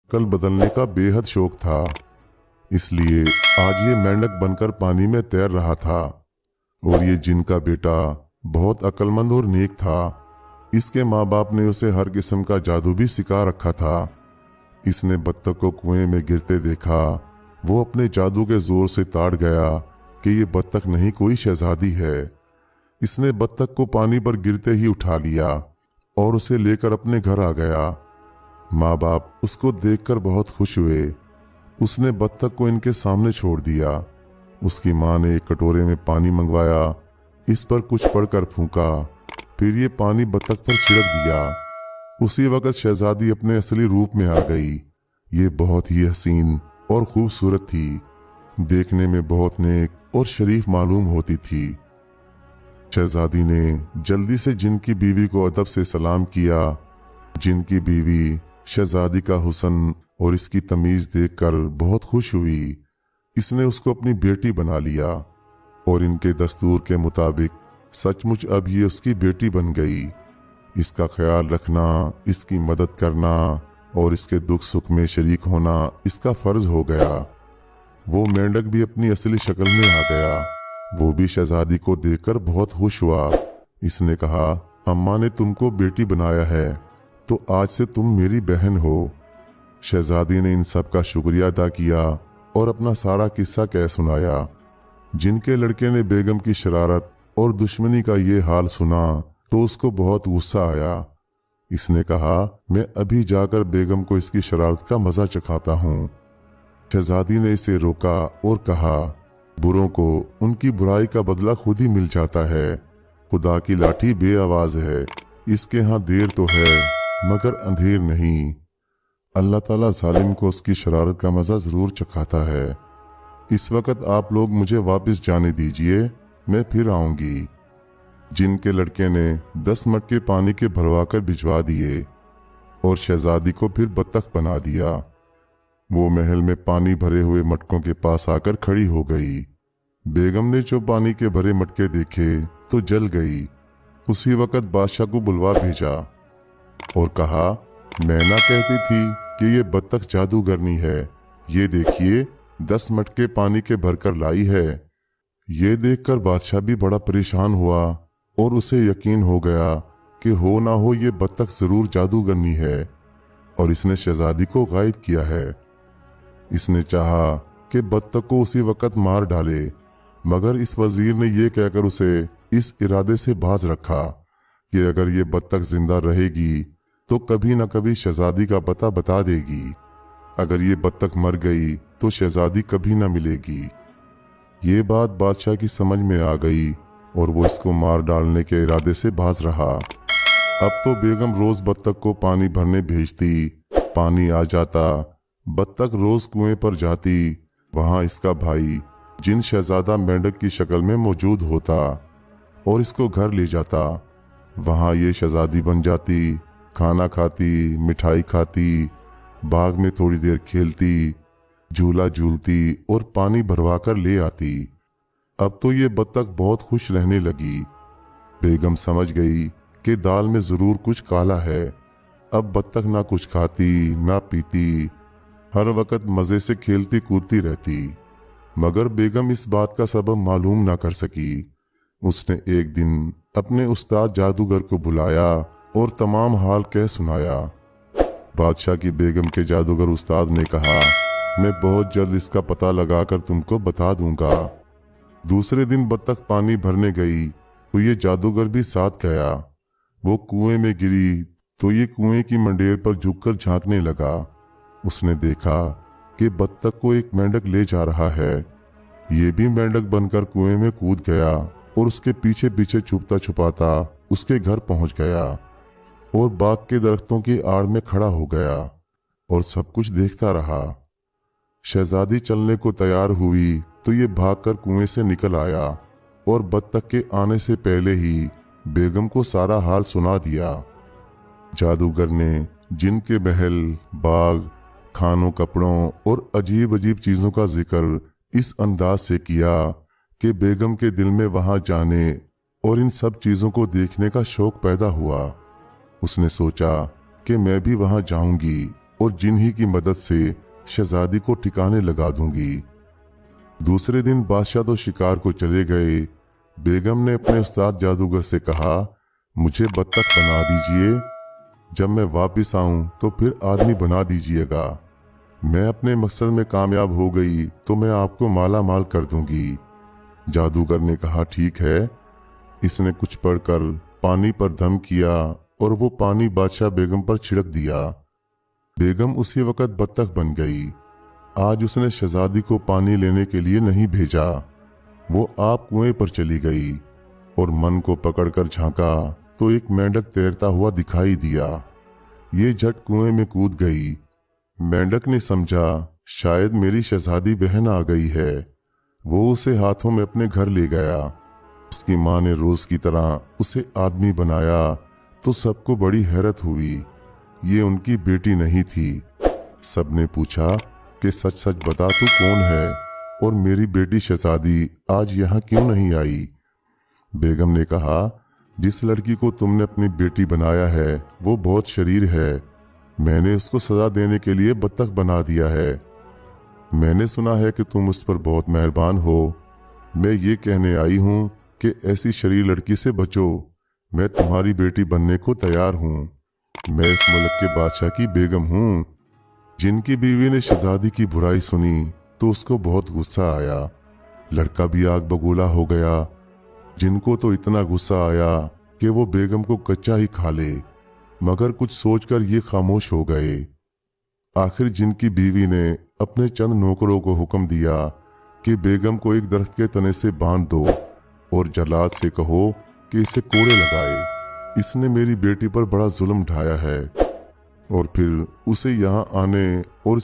शक्ल बदलने का बेहद शौक था, इसलिए आज ये मेंढक बनकर पानी में तैर रहा था। और ये जिन का बेटा बहुत अक्लमंद और नेक था। इसके माँ बाप ने उसे हर किस्म का जादू भी सिखा रखा था। इसने बत्तख को कुएं में गिरते देखा। वो अपने जादू के जोर से ताड़ गया कि ये बत्तख नहीं कोई शहजादी है। इसने बत्तख को पानी पर गिरते ही उठा लिया और उसे लेकर अपने घर आ गया। माँ बाप उसको देखकर बहुत खुश हुए। उसने बत्तख को इनके सामने छोड़ दिया। उसकी माँ ने एक कटोरे में पानी मंगवाया, इस पर कुछ पढ़कर फूंका, फिर ये पानी बत्तख पर छिड़क दिया। उसी वक्त शहजादी अपने असली रूप में आ गई। ये बहुत ही हसीन और खूबसूरत थी, देखने में बहुत नेक और शरीफ मालूम होती थी। शहजादी ने जल्दी से जिन की बीवी को अदब से सलाम किया। जिन की बीवी शहजादी का हुस्न और इसकी तमीज देखकर बहुत खुश हुई। इसने उसको अपनी बेटी बना लिया और इनके दस्तूर के मुताबिक सचमुच अब ये उसकी बेटी बन गई। इसका ख्याल रखना, इसकी मदद करना और इसके दुख सुख में शरीक होना इसका फर्ज हो गया। वो मेंढक भी अपनी असली शक्ल में आ गया। वो भी शहजादी को देखकर बहुत खुश हुआ। इसने कहा, अम्मा ने तुमको बेटी बनाया है तो आज से तुम मेरी बहन हो। शहजादी ने इन सब का शुक्रिया अदा किया और अपना सारा किस्सा कह सुनाया। जिनके लड़के ने बेगम की शरारत और दुश्मनी का ये हाल सुना तो उसको बहुत गुस्सा आया। इसने कहा, मैं अभी जाकर बेगम को इसकी शरारत का मजा चखाता हूँ। शहजादी ने इसे रोका और कहा, बुरों को उनकी बुराई का बदला खुद ही मिल जाता है। खुदा की लाठी बेआवाज है, इसके यहाँ देर तो है मगर अंधेर नहीं। अल्लाह ताला जालिम को उसकी शरारत का मजा जरूर चखाता है। इस वक्त आप लोग मुझे वापस जाने दीजिए, मैं फिर आऊंगी। जिनके लड़के ने 10 मटके पानी के भरवाकर भिजवा दिए और शहजादी को फिर बत्तख बना दिया। वो महल में पानी भरे हुए मटकों के पास आकर खड़ी हो गई। बेगम ने जो पानी के भरे मटके देखे तो जल गई। उसी वक्त बादशाह को बुलवा भेजा और कहा, मैना कहती थी कि ये बत्तख जादूगरनी है। ये देखिए 10 मटके पानी के भरकर लाई है। ये देखकर बादशाह भी बड़ा परेशान हुआ और उसे यकीन हो गया कि हो ना हो ये बत्तख जरूर जादूगरनी है और इसने शहजादी को गायब किया है। इसने चाहा कि बत्तख को उसी वक्त मार डाले, मगर इस वजीर ने यह कहकर उसे इस इरादे से बाज रखा कि अगर ये बत्तख जिंदा रहेगी तो कभी न कभी शहजादी का पता बता देगी। अगर ये बत्तख मर गई तो शहजादी कभी न मिलेगी। ये बात बादशाह की समझ में आ गई और वो इसको मार डालने के इरादे से बाज रहा। अब तो बेगम रोज बत्तख को पानी भरने भेजती, पानी आ जाता। बत्तख रोज कुएं पर जाती, वहां इसका भाई जिन शहजादा मेंढक की शक्ल में मौजूद होता और इसको घर ले जाता। वहां ये शहजादी बन जाती, खाना खाती, मिठाई खाती, बाग में थोड़ी देर खेलती, झूला झूलती और पानी भरवा कर ले आती। अब तो ये बत्तख बहुत खुश रहने लगी। बेगम समझ गई कि दाल में जरूर कुछ काला है। अब बत्तख ना कुछ खाती ना पीती, हर वक्त मजे से खेलती कूदती रहती। मगर बेगम इस बात का सबब मालूम ना कर सकी। उसने एक दिन अपने उस्ताद जादूगर को बुलाया और तमाम हाल कह सुनाया। बादशाह की बेगम के जादूगर उस्ताद ने कहा, मैं बहुत जल्द इसका पता लगाकर तुमको बता दूंगा। दूसरे दिन बत्तख पानी भरने गई तो ये जादूगर भी साथ गया। वो कुएं में गिरी तो ये कुएं की मंडेर पर झुककर झांकने लगा। उसने देखा कि बत्तख को एक मेंढक ले जा रहा है। ये भी मेंढक बनकर कुएं में कूद गया और उसके पीछे पीछे छुपता छुपाता उसके घर पहुंच गया और बाग के दरख्तों की आड़ में खड़ा हो गया और सब कुछ देखता रहा। शहजादी चलने को तैयार हुई तो ये भागकर कुएं से निकल आया और बत्तख के आने से पहले ही बेगम को सारा हाल सुना दिया। जादूगर ने जिनके महल, बाग, खानों, कपड़ों और अजीब अजीब चीजों का जिक्र इस अंदाज से किया कि बेगम के दिल में वहां जाने और इन सब चीजों को देखने का शौक पैदा हुआ। उसने सोचा कि मैं भी वहां जाऊंगी और जिन ही की मदद से शहजादी को ठिकाने लगा दूंगी। दूसरे दिन बादशाह तो शिकार को चले गए। बेगम ने अपने उस्ताद जादूगर से कहा, मुझे बत्तख बना दीजिए, जब मैं वापस आऊं तो फिर आदमी बना दीजिएगा। मैं अपने मकसद में कामयाब हो गई तो मैं आपको माला माल कर दूंगी। जादूगर ने कहा, ठीक है। इसने कुछ पढ़कर पानी पर दम किया और वो पानी बादशाह बेगम पर छिड़क दिया। बेगम उसी वक्त बत्तख बन गई। आज उसने शहजादी को पानी लेने के लिए नहीं भेजा। वो आप कुएं पर चली गई और मन को पकड़कर झांका तो एक मेंढक तैरता हुआ दिखाई दिया। ये झट कुएं में कूद गई। मेंढक ने समझा शायद मेरी शहजादी बहन आ गई है। वो उसे हाथों में अपने घर ले गया। उसकी माँ ने रोज की तरह उसे आदमी बनाया तो सबको बड़ी हैरत हुई। ये उनकी बेटी नहीं थी। सबने पूछा कि सच सच बता, तू कौन है और मेरी बेटी शहजादी आज यहाँ क्यों नहीं आई? बेगम ने कहा, जिस लड़की को तुमने अपनी बेटी बनाया है वो बहुत शरीर है। मैंने उसको सजा देने के लिए बत्तख बना दिया है। मैंने सुना है कि तुम उस पर बहुत मेहरबान हो। मैं ये कहने आई हूँ कि ऐसी शरीर लड़की से बचो। मैं तुम्हारी बेटी बनने को तैयार हूँ। मैं इस मुल्क के बादशाह की बेगम हूँ। जिनकी बीवी ने शहजादी की बुराई सुनी तो उसको बहुत गुस्सा आया। लड़का भी आग बगोला हो गया। जिनको तो इतना गुस्सा आया कि वो बेगम को कच्चा ही खा ले, मगर कुछ सोचकर ये खामोश हो गए। आखिर जिनकी बीवी ने अपने चंद नौकरों को हुक्म दिया कि बेगम को एक दरख्त के तने से बांध दो और जल्लाद से कहो कि इसे कोड़े लगाए। इसने मेरी बेटी पर बड़ा जुल्म ढाया है। और फिर उसे यहाँ आने और